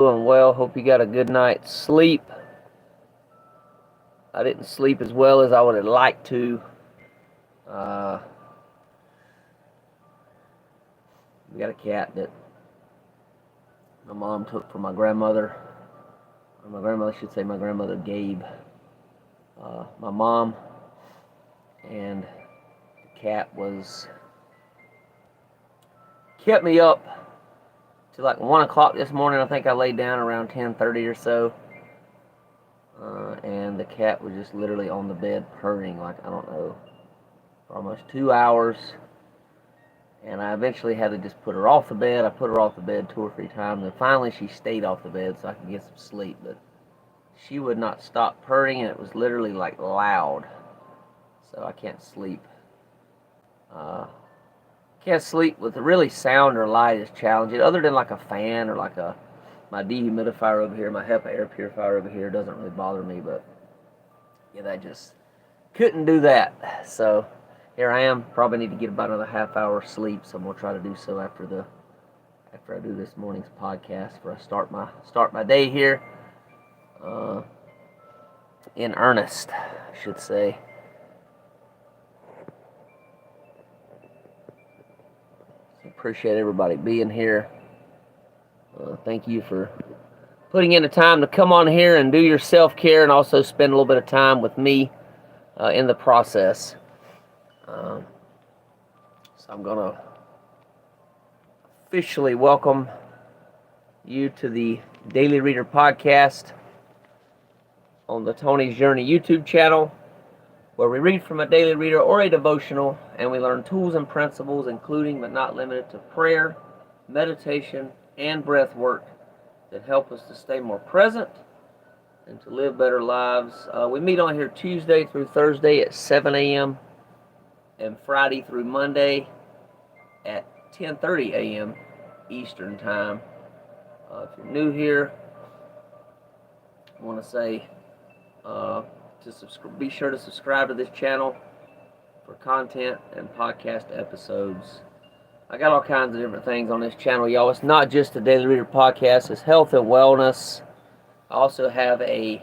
Doing well. Hope you got a good night's sleep. I didn't sleep as well as I would have liked to. Uh, we got a cat that my mom took from my grandmother. Or my grandmother, I should say my grandmother gave my mom. And the cat kept me up till like 1 o'clock this morning. I think I laid down around 10:30 or so. And the cat was just literally on the bed purring like, I don't know, for almost 2 hours. And I eventually had to just put her off the bed. I put her off the bed 2 or 3 times, and finally she stayed off the bed so I could get some sleep. But she would not stop purring, and it was literally like loud. So I can't sleep. Can't sleep with really sound or light is challenging. Other than like a fan or like my dehumidifier over here, my HEPA air purifier over here doesn't really bother me. But yeah, that just couldn't do that. So here I am. Probably need to get about another half hour sleep. So I'm gonna try to do so after I do this morning's podcast, before I start my day here in earnest, I should say. So appreciate everybody being here. Thank you for putting in the time to come on here and do your self-care and also spend a little bit of time with me in the process. So I'm going to officially welcome you to the Daily Reader podcast on the Tony's Journey YouTube channel, where we read from a daily reader or a devotional, and we learn tools and principles, including but not limited to prayer, meditation, and breath work that help us to stay more present and to live better lives. We meet on here Tuesday through Thursday at 7 a.m. and Friday through Monday at 10:30 a.m. Eastern Time. If you're new here, I want to say be sure to subscribe to this channel for content and podcast episodes. I got all kinds of different things on this channel, y'all. It's not just a Daily Reader podcast. It's health and wellness. I also have a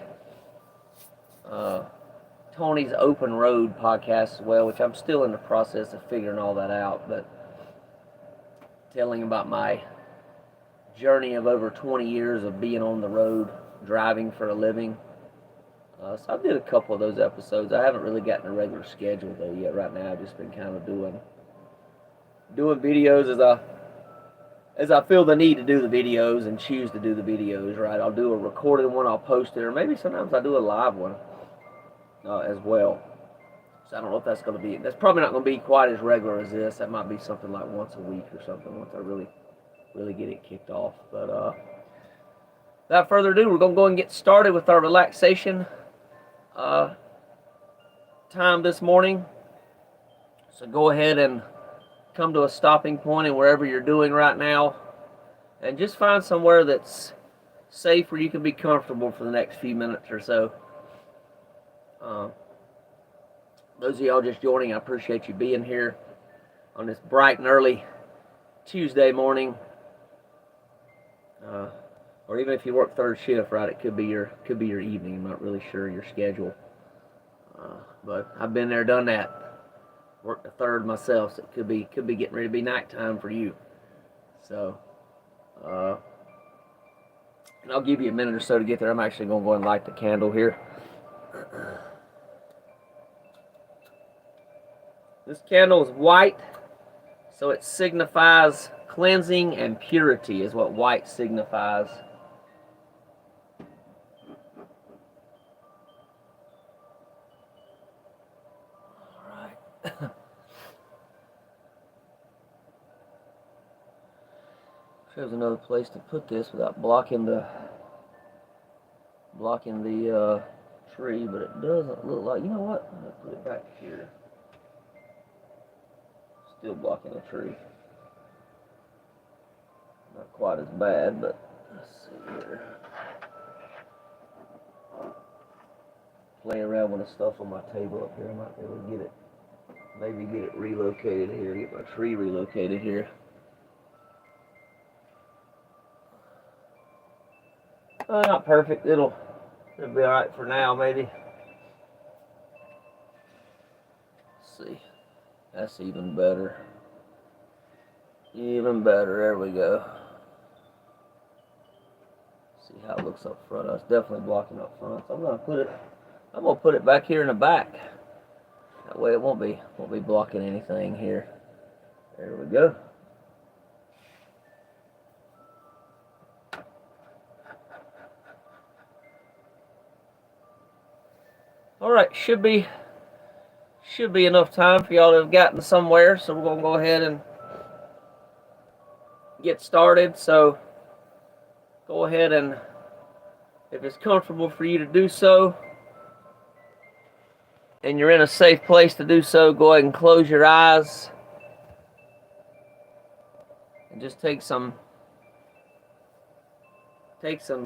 Tony's Open Road podcast as well, which I'm still in the process of figuring all that out, but telling about my journey of over 20 years of being on the road, driving for a living. So I did a couple of those episodes. I haven't really gotten a regular schedule though yet. Right now I've just been kind of doing videos as I feel the need to do the videos and choose to do the videos, right? I'll do a recorded one, I'll post it, or maybe sometimes I do a live one as well. So I don't know if that's probably not going to be quite as regular as this. That might be something like once a week or something, once I really get it kicked off. But without further ado, we're going to go and get started with our relaxation time this morning. So go ahead and come to a stopping point in wherever you're doing right now, and just find somewhere that's safe where you can be comfortable for the next few minutes or so. Those of y'all just joining, I appreciate you being here on this bright and early Tuesday morning. Or even if you work third shift, right, it could be your evening. I'm not really sure your schedule. But I've been there, done that. Worked a third myself, so it could be getting ready to be nighttime for you. So, and I'll give you a minute or so to get there. I'm actually going to go and light the candle here. This candle is white, so it signifies cleansing and purity is what white signifies. There's another place to put this without blocking the tree, but it doesn't look like. You know what? I'm gonna put it back here. Still blocking the tree. Not quite as bad, but let's see here. Playing around with the stuff on my table up here. I might be able to get it relocated here. Get my tree relocated here. Not perfect. It'll be all right for now, maybe. Let's see. That's even better. Even better. There we go. See how it looks up front. It's definitely blocking up front. So I'm gonna put it back here in the back. That way it won't be blocking anything here. There we go. All right, should be enough time for y'all to have gotten somewhere. So we're gonna go ahead and get started. So go ahead and, if it's comfortable for you to do so, and you're in a safe place to do so, go ahead and close your eyes and just take some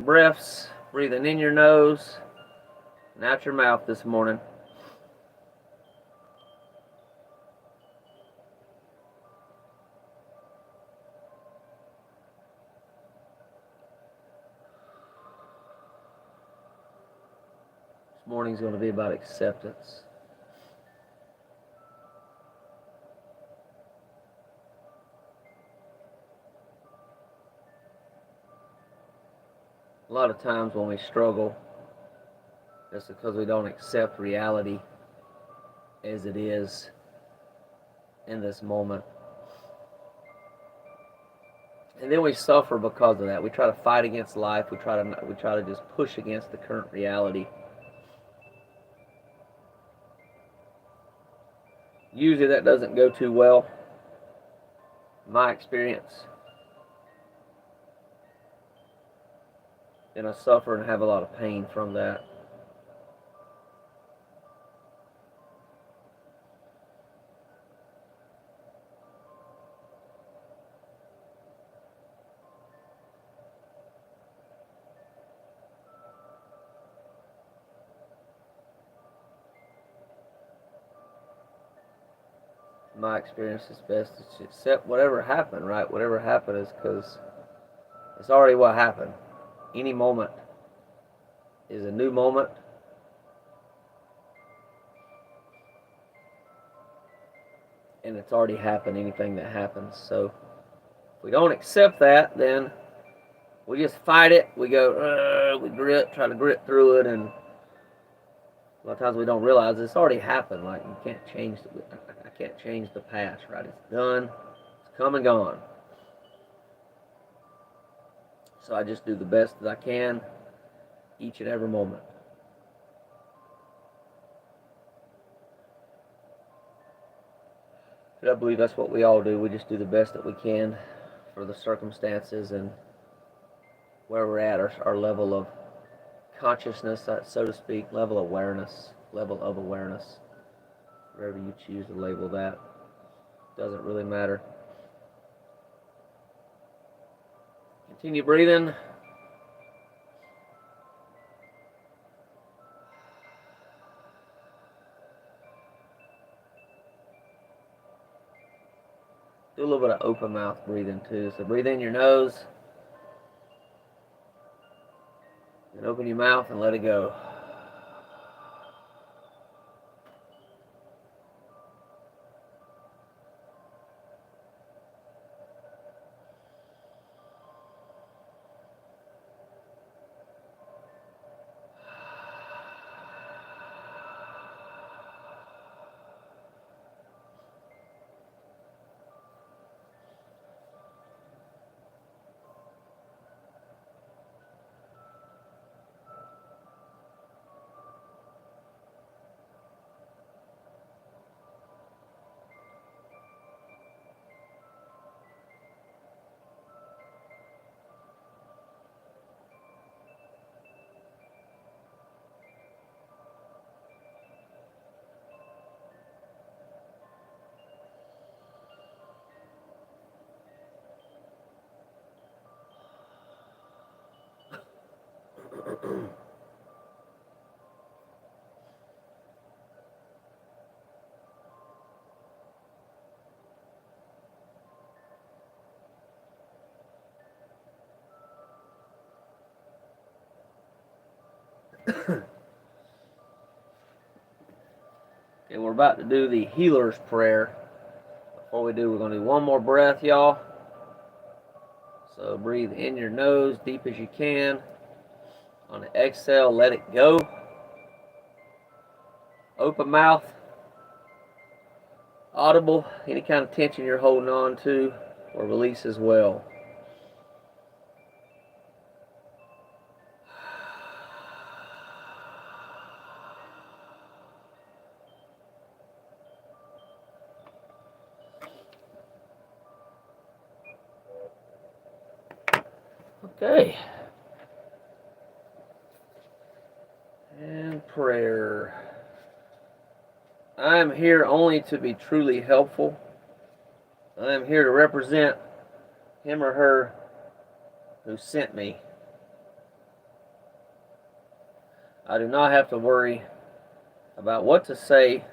breaths, breathing in your nose and out your mouth this morning. This morning's going to be about acceptance. A lot of times when we struggle, it's because we don't accept reality as it is in this moment. And then we suffer because of that. We try to fight against life. We try to just push against the current reality. Usually that doesn't go too well, in my experience. And I suffer and have a lot of pain from that. My experience is best to accept whatever happened, right? Whatever happened is because it's already what happened. Any moment is a new moment. And it's already happened, anything that happens. So if we don't accept that, then we just fight it. We go, we try to grit through it, and a lot of times we don't realize it's already happened. Like, you can't change I can't change the past, right? It's done. It's come and gone. So I just do the best that I can each and every moment. And I believe that's what we all do. We just do the best that we can for the circumstances and where we're at, our level of consciousness, so to speak, level of awareness, wherever you choose to label that. Doesn't really matter. Continue breathing. Do a little bit of open mouth breathing too. So breathe in your nose. And open your mouth and let it go. Okay, we're about to do the healer's prayer. Before we do, we're going to do one more breath, y'all. So breathe in your nose deep as you can. On the exhale, let it go. Open mouth. Audible. Any kind of tension you're holding on to, or release as well. Okay. And prayer. I am here only to be truly helpful. I am here to represent him or her who sent me. I do not have to worry about what to say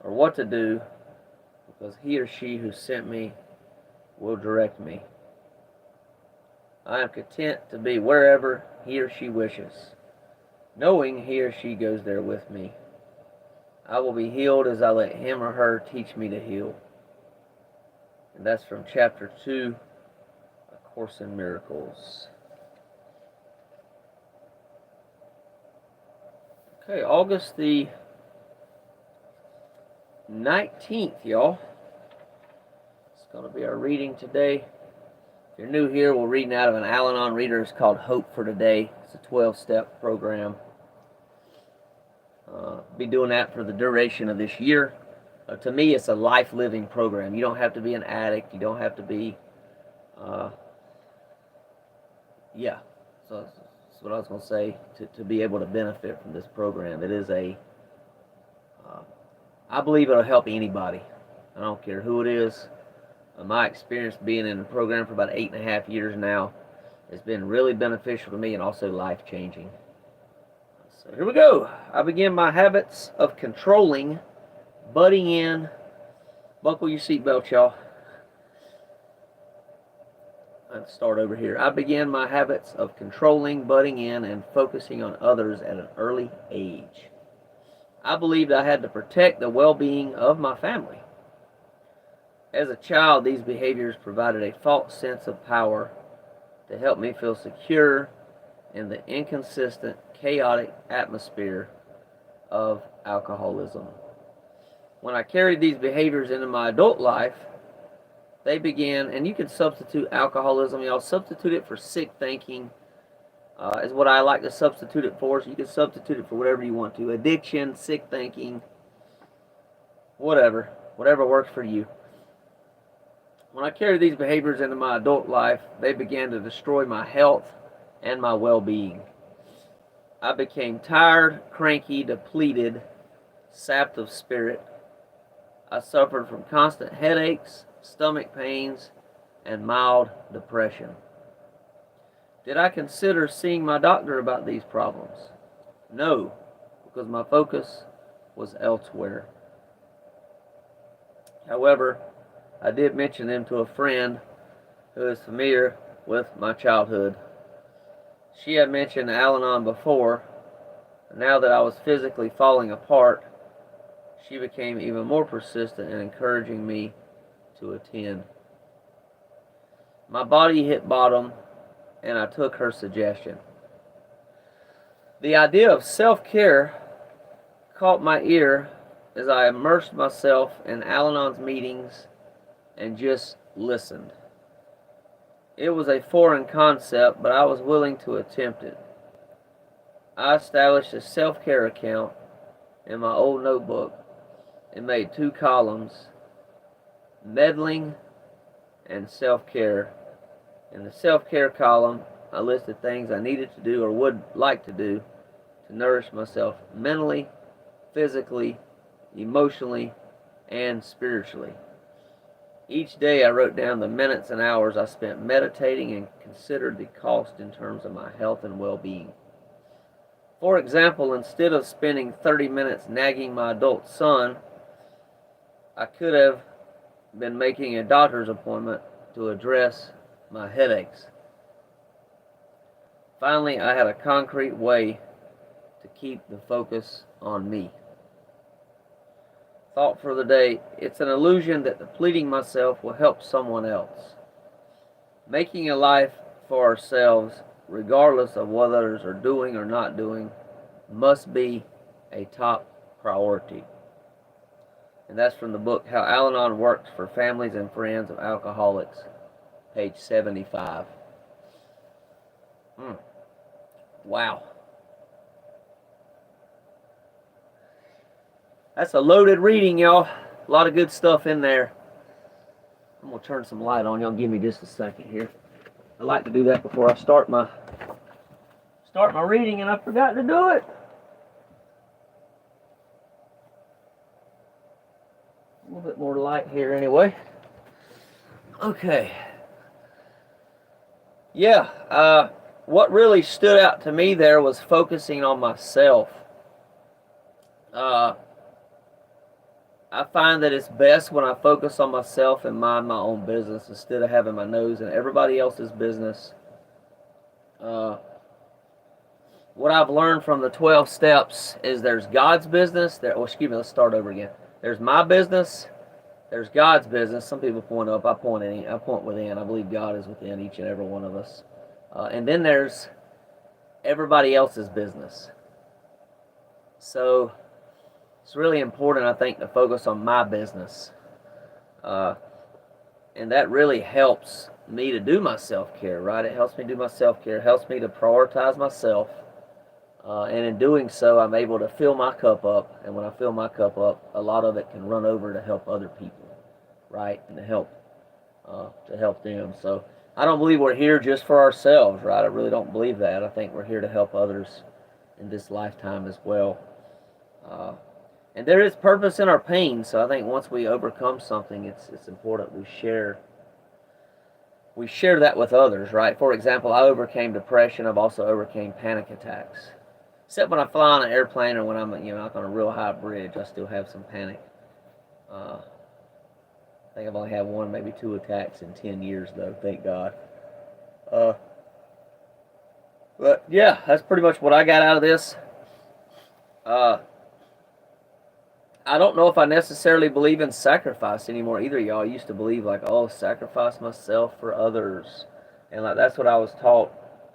or what to do, because he or she who sent me will direct me. I am content to be wherever he or she wishes, knowing he or she goes there with me. I will be healed as I let him or her teach me to heal. And that's from chapter 2, A Course in Miracles. Okay, August the 19th, y'all. It's going to be our reading today. If you're new here, we're reading out of an Al-Anon reader. It's called Hope for Today. It's a 12-step program. Be doing that for the duration of this year. To me, it's a life-living program. You don't have to be an addict. You don't have to be, so that's what I was going to say, to be able to benefit from this program. It is I believe it'll help anybody. I don't care who it is. My experience being in the program for about 8.5 years now has been really beneficial to me and also life-changing. So here we go. I begin my habits of controlling, butting in. Buckle your seatbelt, y'all. Let's start over here. I began my habits of controlling, butting in, and focusing on others at an early age. I believed I had to protect the well-being of my family. As a child, these behaviors provided a false sense of power to help me feel secure in the inconsistent, chaotic atmosphere of alcoholism. When I carried these behaviors into my adult life, they began, and you can substitute alcoholism, y'all, substitute it for sick thinking, is what I like to substitute it for. So you can substitute it for whatever you want to. Addiction, sick thinking, whatever works for you. When I carried these behaviors into my adult life, they began to destroy my health and my well-being. I became tired, cranky, depleted, sapped of spirit. I suffered from constant headaches, stomach pains, and mild depression. Did I consider seeing my doctor about these problems? No, because my focus was elsewhere. However, I did mention them to a friend who is familiar with my childhood. She had mentioned Al-Anon before, and now that I was physically falling apart, she became even more persistent in encouraging me to attend. My body hit bottom, and I took her suggestion. The idea of self-care caught my ear as I immersed myself in Al-Anon's meetings and just listened. It was a foreign concept, but I was willing to attempt it. I established a self-care account in my old notebook and made 2 columns, meddling and self-care. In the self-care column, I listed things I needed to do or would like to do to nourish myself mentally, physically, emotionally, and spiritually. Each day I wrote down the minutes and hours I spent meditating and considered the cost in terms of my health and well-being. For example, instead of spending 30 minutes nagging my adult son, I could have been making a doctor's appointment to address my headaches. Finally, I had a concrete way to keep the focus on me. Thought for the day: it's an illusion that depleting myself will help someone else. Making a life for ourselves, regardless of what others are doing or not doing, must be a top priority. And that's from the book How Al-Anon Works for Families and Friends of Alcoholics, page 75. Wow. That's a loaded reading, y'all. A lot of good stuff in there. I'm going to turn some light on. Y'all give me just a second here. I like to do that before I start my reading, and I forgot to do it. A little bit more light here anyway. Okay. Yeah, what really stood out to me there was focusing on myself. I find that it's best when I focus on myself and mind my own business instead of having my nose in everybody else's business. What I've learned from the 12 steps is there's God's business. Let's start over again. There's my business. There's God's business. Some people point up. I point within. I believe God is within each and every one of us. And then there's everybody else's business. So it's really important, I think, to focus on my business. And that really helps me to do my self-care, right? It helps me do my self-care. It helps me to prioritize myself. And in doing so, I'm able to fill my cup up. And when I fill my cup up, a lot of it can run over to help other people, right? And to help them. So I don't believe we're here just for ourselves, right? I really don't believe that. I think we're here to help others in this lifetime as well. And there is purpose in our pain. So I think once we overcome something, it's important we share that with others, right? For example, I overcame depression. I've also overcame panic attacks. Except when I fly on an airplane or when I'm, like on a real high bridge, I still have some panic. I think I've only had one, maybe two attacks in 10 years, though. Thank God. But yeah, that's pretty much what I got out of this. I don't know if I necessarily believe in sacrifice anymore either, y'all. I used to believe sacrifice myself for others, and that's what I was taught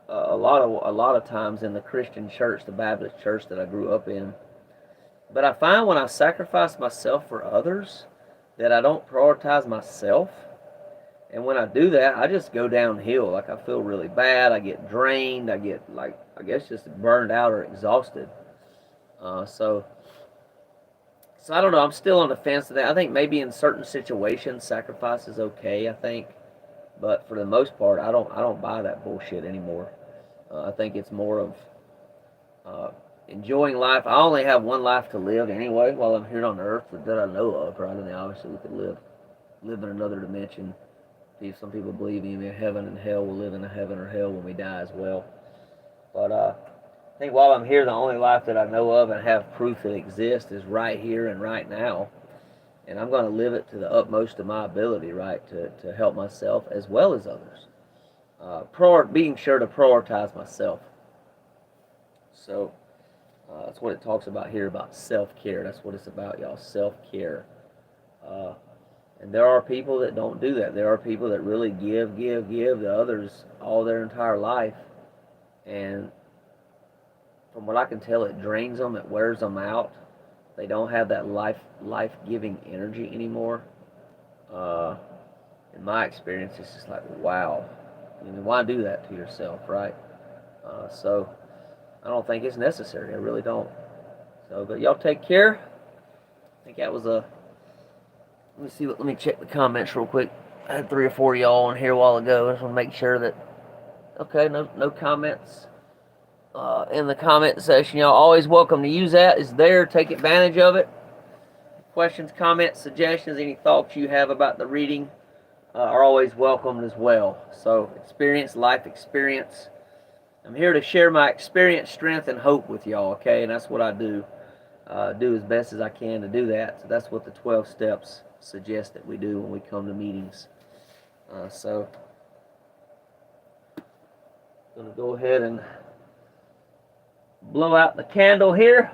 a lot of times in the Christian church, the Baptist church that I grew up in. But I find when I sacrifice myself for others, that I don't prioritize myself, and when I do that, I just go downhill. Like I feel really bad. I get drained. I get I guess just burned out or exhausted. So I don't know. I'm still on the fence of that. I think maybe in certain situations, sacrifice is okay. I think, but for the most part, I don't buy that bullshit anymore. I think it's more of enjoying life. I only have one life to live anyway while I'm here on Earth that I know of. Right? And obviously we could live in another dimension. Some people believe in heaven and hell. We'll live in a heaven or hell when we die as well. But I think while I'm here, the only life that I know of and have proof that exists is right here and right now. And I'm going to live it to the utmost of my ability, right, to help myself as well as others. Being sure to prioritize myself. So that's what it talks about here, about self-care. That's what it's about, y'all, self-care. And there are people that don't do that. There are people that really give to others all their entire life. And from what I can tell, it drains them, it wears them out. They don't have that life-giving energy anymore. In my experience, it's just like, wow. Why do that to yourself, right? So I don't think it's necessary. I really don't. So, but y'all take care. I think that was let me check the comments real quick. I had 3 or 4 of y'all on here a while ago. I just want to make sure that, okay, no comments in the comment section. Y'all always welcome to use that. It's there. Take advantage of it. Questions, comments, suggestions, any thoughts you have about the reading are always welcomed as well. So, life experience. I'm here to share my experience, strength, and hope with y'all, okay? And that's what I do. Do as best as I can to do that. So that's what the 12 steps suggest that we do when we come to meetings. So I'm going to go ahead and blow out the candle here.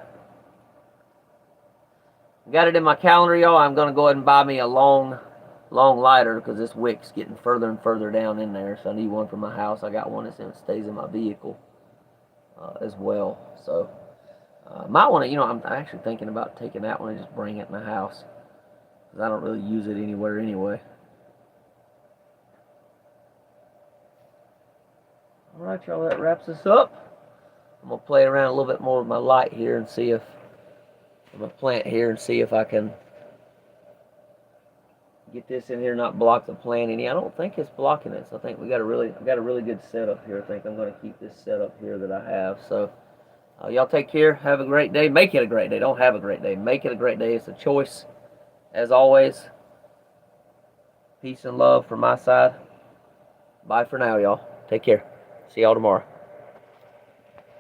Got it in my calendar, y'all. I'm going to go ahead and buy me a long lighter because this wick's getting further and further down in there. So I need one for my house. I got one that stays in my vehicle as well. So might want to, I'm actually thinking about taking that one and just bring it in the house because I don't really use it anywhere anyway. All right, y'all, that wraps us up. I'm going to play around a little bit more with my light here and see if, my plant here, and see if I can get this in here, not block the plant any. I don't think it's blocking it, so I think I got a really good setup here. I think I'm going to keep this setup here that I have. So y'all take care. Have a great day. Make it a great day. Don't have a great day. Make it a great day. It's a choice. As always, peace and love from my side. Bye for now, y'all. Take care. See y'all tomorrow.